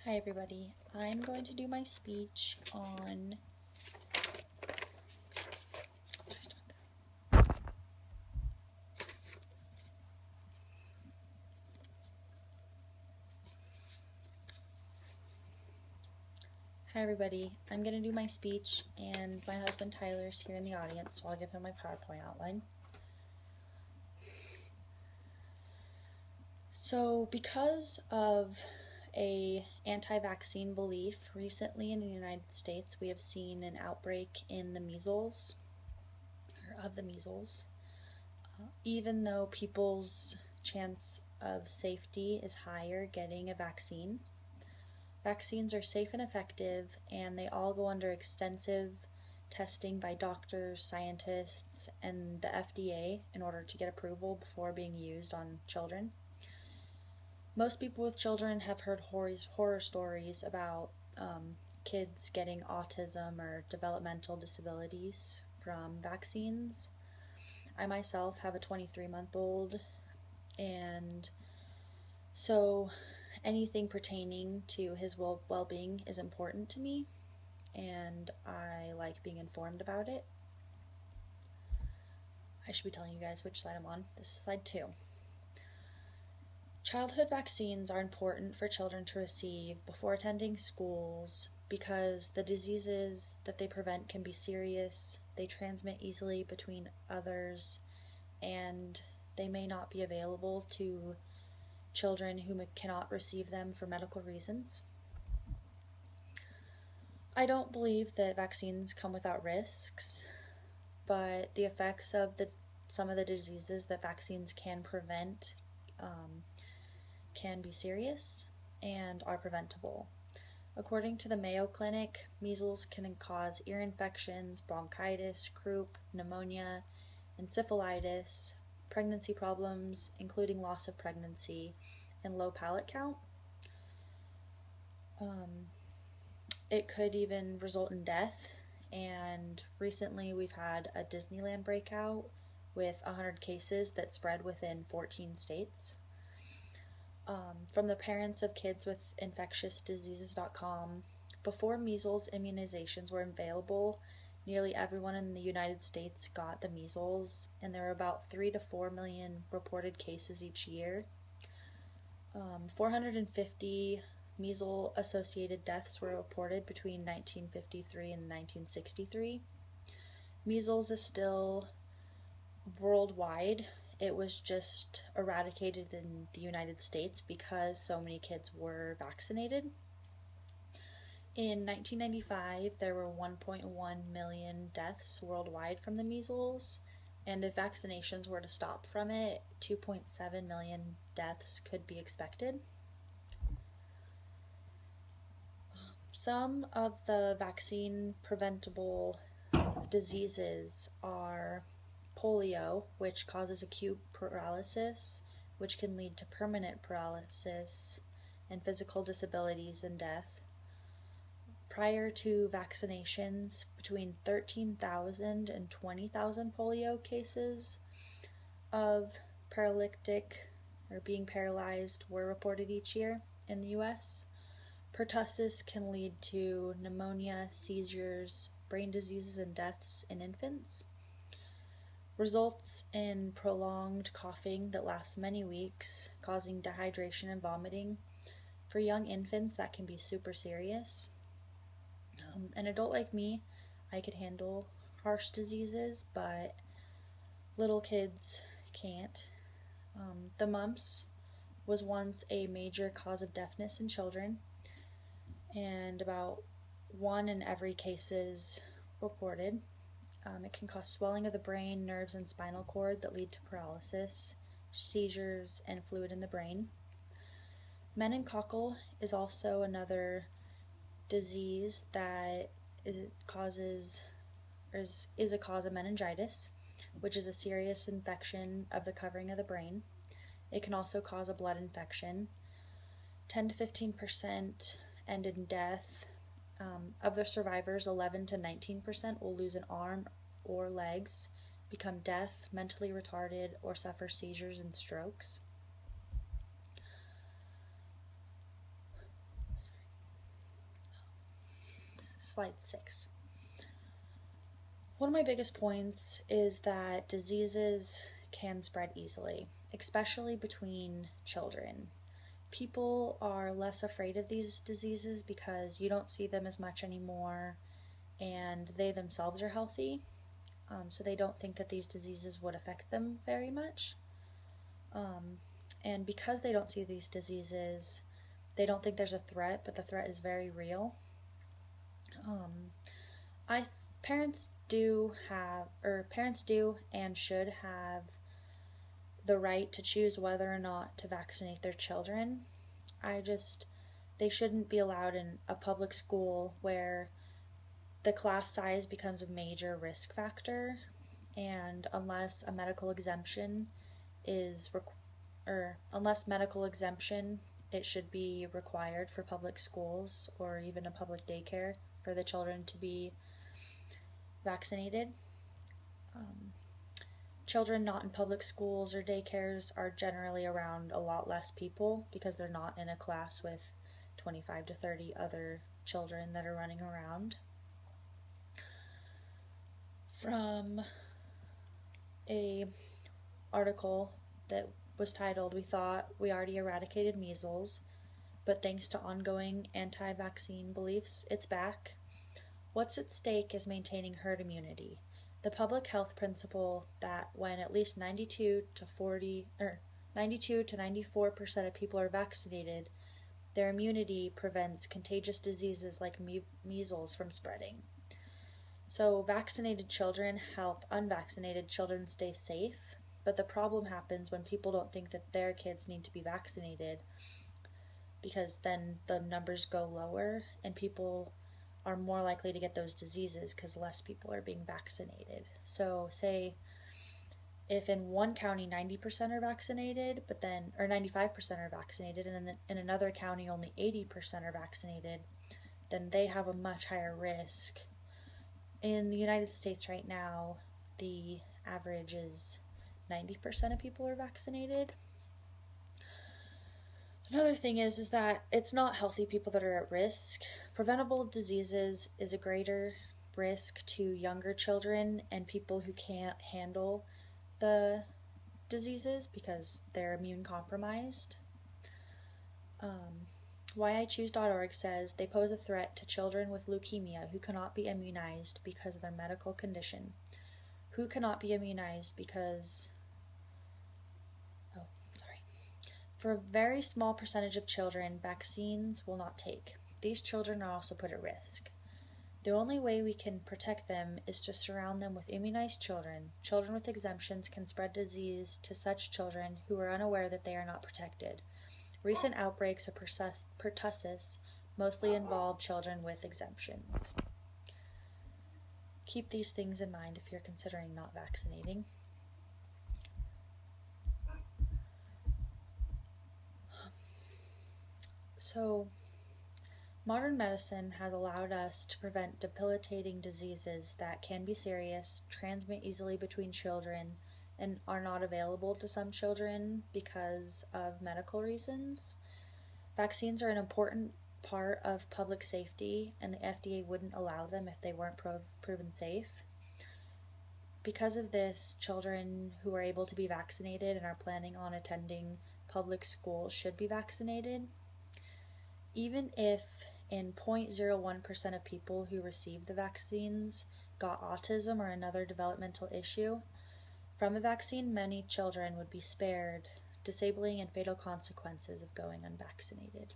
Hi everybody, I'm going to do my speech on Hi everybody, I'm going to do my speech and my husband Tyler's here in the audience, so I'll give him my PowerPoint outline. So because of a anti-vaccine belief, recently in the United States we have seen an outbreak in the measles, or of the measles. Even though people's chance of safety is higher getting a vaccine, vaccines are safe and effective, and they all go under extensive testing by doctors, scientists, and the FDA in order to get approval before being used on children. Most people with children have heard horror stories about kids getting autism or developmental disabilities from vaccines. I myself have a 23-month-old, and so anything pertaining to his well-being is important to me, and I like being informed about it. I should be telling you guys which slide I'm on. This is slide 2. Childhood vaccines are important for children to receive before attending schools because the diseases that they prevent can be serious, they transmit easily between others, and they may not be available to children who cannot receive them for medical reasons. I don't believe that vaccines come without risks, but the effects of some of the diseases that vaccines can prevent can be serious and are preventable. According to the Mayo Clinic, measles can cause ear infections, bronchitis, croup, pneumonia, encephalitis, pregnancy problems, including loss of pregnancy, and low palate count. It could even result in death, and recently we've had a Disneyland breakout with 100 cases that spread within 14 states. From the parents of kids with infectiousdiseases.com, before measles immunizations were available, nearly everyone in the United States got the measles, and there were about 3 to 4 million reported cases each year. 450 measles-associated deaths were reported between 1953 and 1963. Measles is still worldwide. It was just eradicated in the United States because so many kids were vaccinated. In 1995, there were 1.1 million deaths worldwide from the measles, and if vaccinations were to stop from it, 2.7 million deaths could be expected. Some of the vaccine preventable diseases are polio, which causes acute paralysis, which can lead to permanent paralysis and physical disabilities and death. Prior to vaccinations, between 13,000 and 20,000 polio cases of paralytic or being paralyzed were reported each year in the US. Pertussis can lead to pneumonia, seizures, brain diseases, and deaths in infants. Results in prolonged coughing that lasts many weeks, causing dehydration and vomiting. For young infants, that can be super serious. An adult like me, I could handle harsh diseases, but little kids can't. The mumps was once a major cause of deafness in children, and about 1 in every cases reported. It can cause swelling of the brain, nerves, and spinal cord that lead to paralysis, seizures, and fluid in the brain. Meningococcal is also another disease that is a cause of meningitis, which is a serious infection of the covering of the brain. It can also cause a blood infection. 10 to 15% end in death. Of the survivors, 11 to 19% will lose an arm or legs, become deaf, mentally retarded, or suffer seizures and strokes. slide 6. One of my biggest points is that diseases can spread easily, especially between children. People are less afraid of these diseases because you don't see them as much anymore, and they themselves are healthy, so they don't think that these diseases would affect them very much. And because they don't see these diseases, they don't think there's a threat, but the threat is very real. Parents do and should have the right to choose whether or not to vaccinate their children. They shouldn't be allowed in a public school where the class size becomes a major risk factor, and unless medical exemption, it should be required for public schools or even a public daycare for the children to be vaccinated. Children not in public schools or daycares are generally around a lot less people because they're not in a class with 25 to 30 other children that are running around. From a article that was titled, "We thought we already eradicated measles, but thanks to ongoing anti-vaccine beliefs, it's back. What's at stake is maintaining herd immunity. The public health principle that when at least 92 to 94% of people are vaccinated, their immunity prevents contagious diseases like measles from spreading. So vaccinated children help unvaccinated children stay safe, but the problem happens when people don't think that their kids need to be vaccinated, because then the numbers go lower and people are more likely to get those diseases because less people are being vaccinated. So say if in one county 90% are vaccinated, or 95% are vaccinated, and then in another county only 80% are vaccinated, then they have a much higher risk. In the United States right now, the average is 90% of people are vaccinated. Another thing is that it's not healthy people that are at risk. Preventable diseases is a greater risk to younger children and people who can't handle the diseases because they're immune compromised. WhyIChoose.org says they pose a threat to children with leukemia who cannot be immunized because of their medical condition. Who cannot be immunized because... For a very small percentage of children, vaccines will not take. These children are also put at risk. The only way we can protect them is to surround them with immunized children. Children with exemptions can spread disease to such children who are unaware that they are not protected. Recent outbreaks of pertussis mostly involve children with exemptions." Keep these things in mind if you're considering not vaccinating. So, modern medicine has allowed us to prevent debilitating diseases that can be serious, transmit easily between children, and are not available to some children because of medical reasons. Vaccines are an important part of public safety, and the FDA wouldn't allow them if they weren't proven safe. Because of this, children who are able to be vaccinated and are planning on attending public school should be vaccinated. Even if in 0.01% of people who received the vaccines got autism or another developmental issue, from a vaccine many children would be spared disabling and fatal consequences of going unvaccinated.